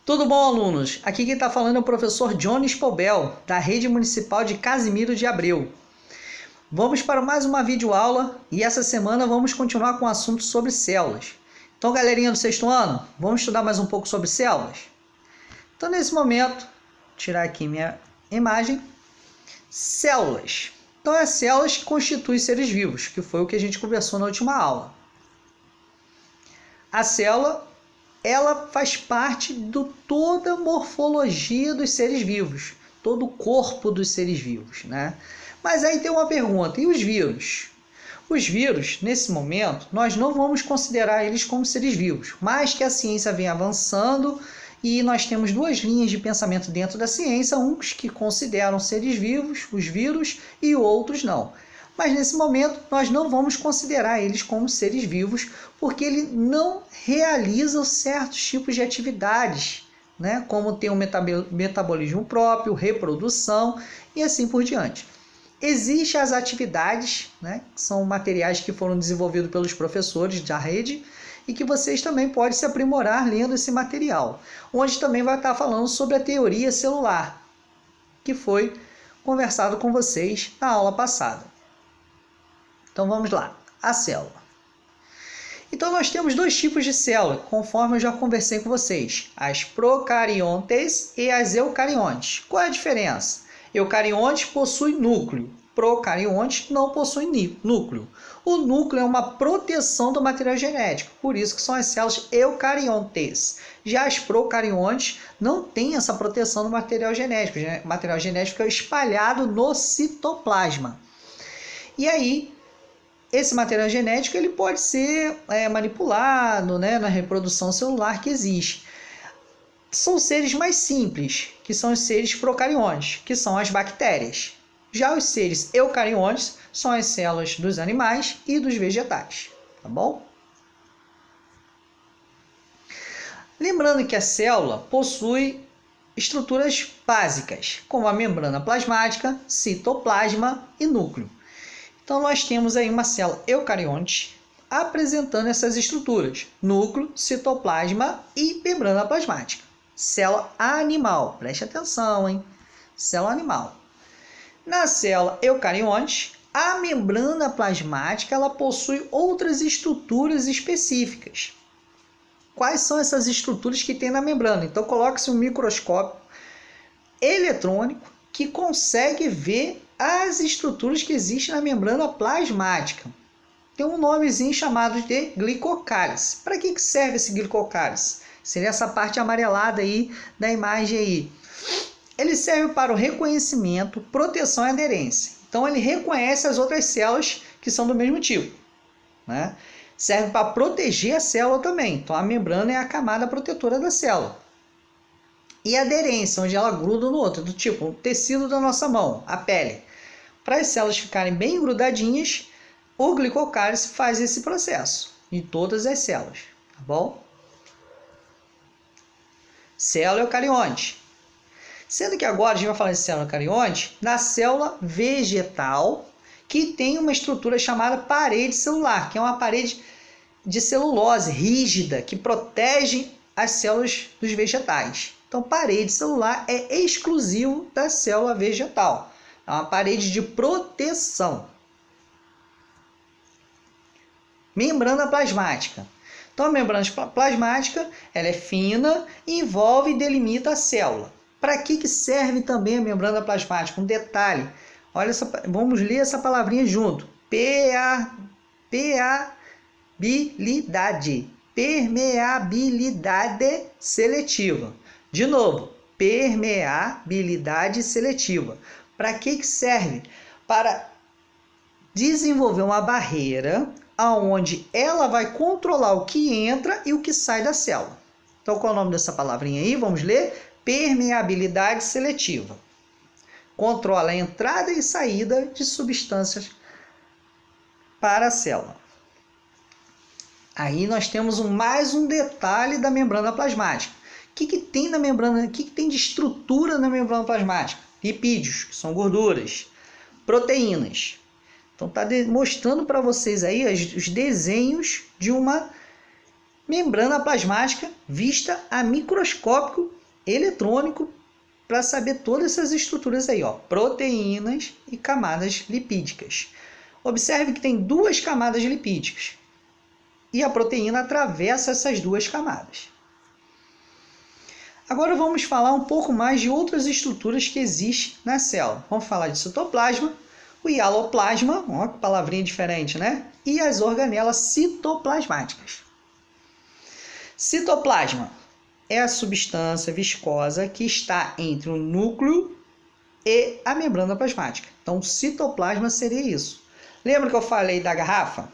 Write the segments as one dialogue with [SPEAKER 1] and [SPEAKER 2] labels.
[SPEAKER 1] Tudo bom, alunos? Aqui quem está falando é o professor Jones Poubel, da Rede Municipal de Casimiro de Abreu. Vamos para mais uma videoaula e essa semana vamos continuar com o assunto sobre células. Então, galerinha do sexto ano, vamos estudar mais um pouco sobre células? Então, nesse momento, vou tirar aqui minha imagem. Células. Então, é células que constituem seres vivos, que foi o que a gente conversou na última aula. A célula, ela faz parte de toda a morfologia dos seres vivos, todo o corpo dos seres vivos, né? Mas aí tem uma pergunta, e os vírus? Os vírus, nesse momento, nós não vamos considerar eles como seres vivos, mas que a ciência vem avançando e nós temos duas linhas de pensamento dentro da ciência, uns que consideram seres vivos, os vírus, e outros não. Mas nesse momento nós não vamos considerar eles como seres vivos, porque ele não realizam certos tipos de atividades, né? Como ter um metabolismo próprio, reprodução e assim por diante. Existem as atividades, né? Que são materiais que foram desenvolvidos pelos professores da rede e que vocês também podem se aprimorar lendo esse material, onde também vai estar falando sobre a teoria celular, que foi conversado com vocês na aula passada. Então vamos lá, a célula. Então nós temos dois tipos de célula, conforme eu já conversei com vocês, as procariontes e as eucariontes. Qual é a diferença? Eucariontes possuem núcleo, procariontes não possuem núcleo. O núcleo é uma proteção do material genético, por isso que são as células eucariontes. Já as procariontes não têm essa proteção do material genético, o material genético é espalhado no citoplasma. E aí, esse material genético ele pode ser manipulado, né, na reprodução celular que existe. São seres mais simples, que são os seres procariontes, que são as bactérias. Já os seres eucariontes são as células dos animais e dos vegetais, tá bom? Lembrando que a célula possui estruturas básicas, como a membrana plasmática, citoplasma e núcleo. Então, nós temos aí uma célula eucarionte apresentando essas estruturas, núcleo, citoplasma e membrana plasmática. Célula animal, preste atenção, hein? Célula animal. Na célula eucarionte, a membrana plasmática ela possui outras estruturas específicas. Quais são essas estruturas que tem na membrana? Então, coloque-se um microscópio eletrônico que consegue ver as estruturas que existem na membrana plasmática. Tem um nomezinho chamado de glicocálice. Para que serve esse glicocálice? Seria essa parte amarelada aí da imagem aí. Ele serve para o reconhecimento, proteção e aderência. Então ele reconhece as outras células que são do mesmo tipo, né? Serve para proteger a célula também. Então a membrana é a camada protetora da célula. E a aderência, onde ela gruda no outro, do tipo o tecido da nossa mão, a pele. Para as células ficarem bem grudadinhas, o glicocálice faz esse processo em todas as células, tá bom? Célula eucarionte. Sendo que agora a gente vai falar de célula eucarionte na célula vegetal, que tem uma estrutura chamada parede celular, que é uma parede de celulose rígida que protege as células dos vegetais. Então, parede celular é exclusivo da célula vegetal. É uma parede de proteção. Membrana plasmática. Então, a membrana plasmática ela é fina, envolve e delimita a célula. Para que serve também a membrana plasmática? Um detalhe. Olha vamos ler essa palavrinha junto. Permeabilidade. Permeabilidade seletiva. De novo, permeabilidade seletiva. Para que serve? Para desenvolver uma barreira onde ela vai controlar o que entra e o que sai da célula. Então, qual é o nome dessa palavrinha aí? Vamos ler? Permeabilidade seletiva. Controla a entrada e saída de substâncias para a célula. Aí nós temos mais um detalhe da membrana plasmática. O que tem na membrana? O que tem de estrutura na membrana plasmática? Lipídios, que são gorduras, proteínas. Então está mostrando para vocês aí os desenhos de uma membrana plasmática vista a microscópio eletrônico para saber todas essas estruturas aí, ó, proteínas e camadas lipídicas. Observe que tem duas camadas lipídicas e a proteína atravessa essas duas camadas. Agora vamos falar um pouco mais de outras estruturas que existem na célula. Vamos falar de citoplasma, o hialoplasma, ó, que palavrinha diferente, né? E as organelas citoplasmáticas. Citoplasma é a substância viscosa que está entre o núcleo e a membrana plasmática. Então, o citoplasma seria isso. Lembra que eu falei da garrafa?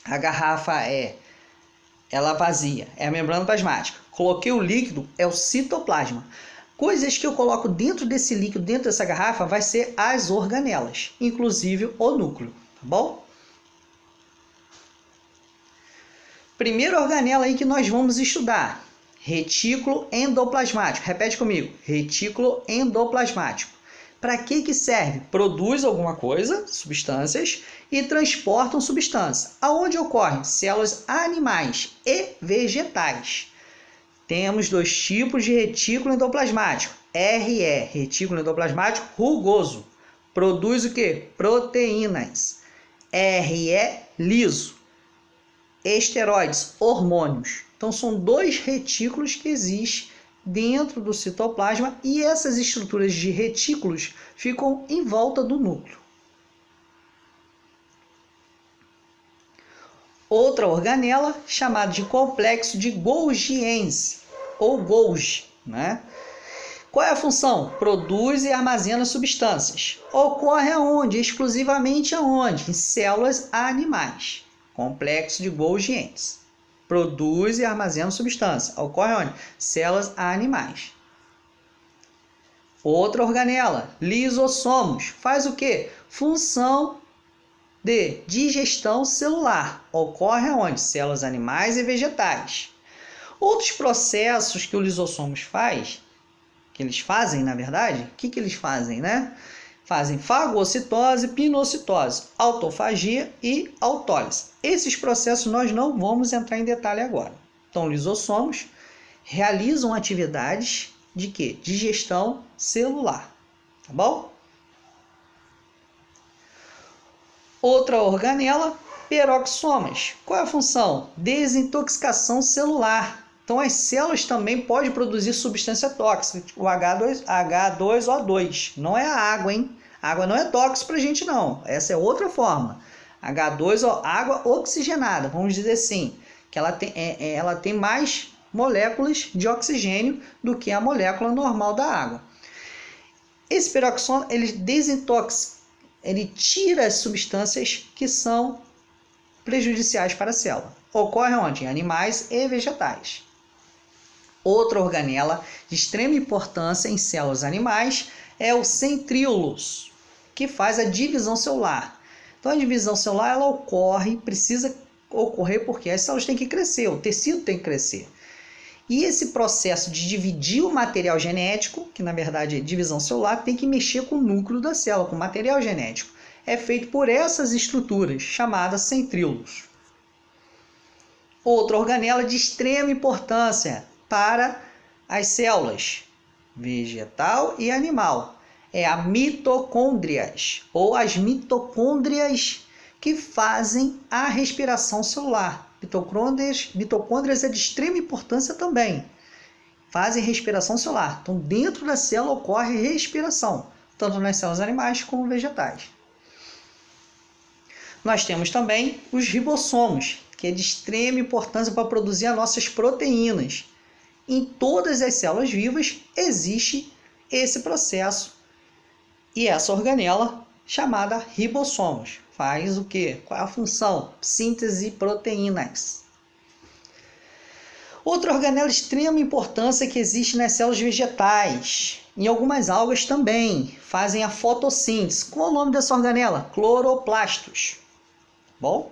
[SPEAKER 1] A garrafa ela vazia, é a membrana plasmática. Coloquei o líquido, é o citoplasma. Coisas que eu coloco dentro desse líquido, dentro dessa garrafa, vai ser as organelas, inclusive o núcleo, tá bom? Primeira organela aí que nós vamos estudar, retículo endoplasmático. Repete comigo, retículo endoplasmático. Para que serve? Produz alguma coisa, substâncias, e transportam substâncias. Aonde ocorrem? Células animais e vegetais. Temos dois tipos de retículo endoplasmático. RE, retículo endoplasmático rugoso. Produz o quê? Proteínas. RE, liso. Esteroides, hormônios. Então, são dois retículos que existem dentro do citoplasma e essas estruturas de retículos ficam em volta do núcleo. Outra organela chamada de complexo de Golgiense ou Golgi, né? Qual é a função? Produz e armazena substâncias. Ocorre aonde? Exclusivamente aonde? Em células animais. Complexo de Golgiense. Produz e armazena substância. Ocorre onde? Células animais. Outra organela, lisossomos. Faz o quê? Função de digestão celular. Ocorre onde? Células animais e vegetais. Outros processos que o lisossomos faz, que eles fazem, na verdade, o que eles fazem, né? Fazem fagocitose, pinocitose, autofagia e autólise. Esses processos nós não vamos entrar em detalhe agora. Então, lisossomos realizam atividades de quê? Digestão celular, tá bom? Outra organela, peroxomas. Qual é a função? Desintoxicação celular. Então, as células também podem produzir substância tóxica, o H2O2. Não é a água, hein? A água não é tóxica para a gente, não. Essa é outra forma. H2O, água oxigenada, vamos dizer assim, que ela tem mais moléculas de oxigênio do que a molécula normal da água. Esse peroxoma, ele desintoxica, ele tira as substâncias que são prejudiciais para a célula. Ocorre onde? Em animais e vegetais. Outra organela de extrema importância em células animais é o centríolos, que faz a divisão celular. Então, a divisão celular ela precisa ocorrer porque as células têm que crescer, o tecido tem que crescer. E esse processo de dividir o material genético, que na verdade é divisão celular, tem que mexer com o núcleo da célula, com o material genético. É feito por essas estruturas, chamadas centríolos. Outra organela de extrema importância para as células, vegetal e animal, é a mitocôndrias, ou as mitocôndrias que fazem a respiração celular. Mitocôndrias é de extrema importância também, fazem respiração celular. Então, dentro da célula ocorre respiração, tanto nas células animais como vegetais. Nós temos também os ribossomos, que é de extrema importância para produzir as nossas proteínas. Em todas as células vivas existe esse processo e essa organela chamada ribossomos. Faz o quê? Qual é a função? Síntese de proteínas. Outra organela de extrema importância que existe nas células vegetais. Em algumas algas também fazem a fotossíntese. Qual é o nome dessa organela? Cloroplastos. Bom?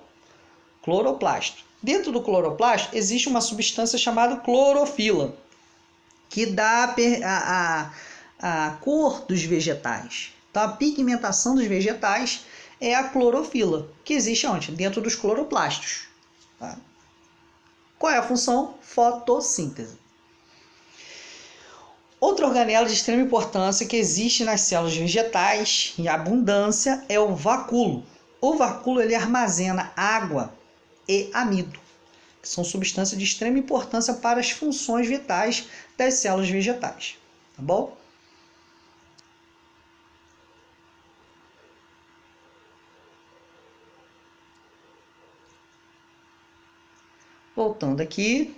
[SPEAKER 1] Cloroplasto. Dentro do cloroplasto existe uma substância chamada clorofila, que dá a cor dos vegetais. Então, a pigmentação dos vegetais é a clorofila, que existe onde? Dentro dos cloroplastos. Tá? Qual é a função? Fotossíntese. Outra organela de extrema importância que existe nas células vegetais em abundância é o vacúolo. O vacúolo ele armazena água e amido, que são substâncias de extrema importância para as funções vitais das células vegetais. Tá bom? Voltando aqui.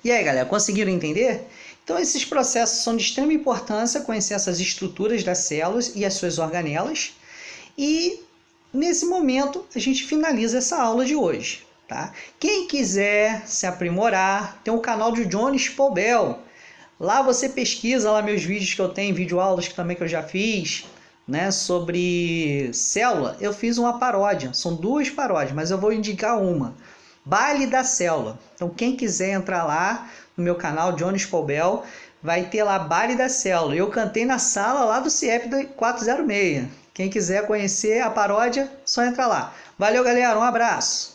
[SPEAKER 1] E aí, galera, conseguiram entender? Então, esses processos são de extrema importância, conhecer essas estruturas das células e as suas organelas. E, nesse momento, a gente finaliza essa aula de hoje. Tá? Quem quiser se aprimorar, tem o canal de Jones Paubel. Lá você pesquisa lá meus vídeos que eu tenho, videoaulas que eu já fiz, né, sobre célula. Eu fiz uma paródia, são 2 paródias, mas eu vou indicar uma. Baile da Célula. Então, quem quiser entrar lá no meu canal, Jones Paubel, vai ter lá Baile da Célula. Eu cantei na sala lá do CIEP 406. Quem quiser conhecer a paródia, só entra lá. Valeu, galera. Um abraço.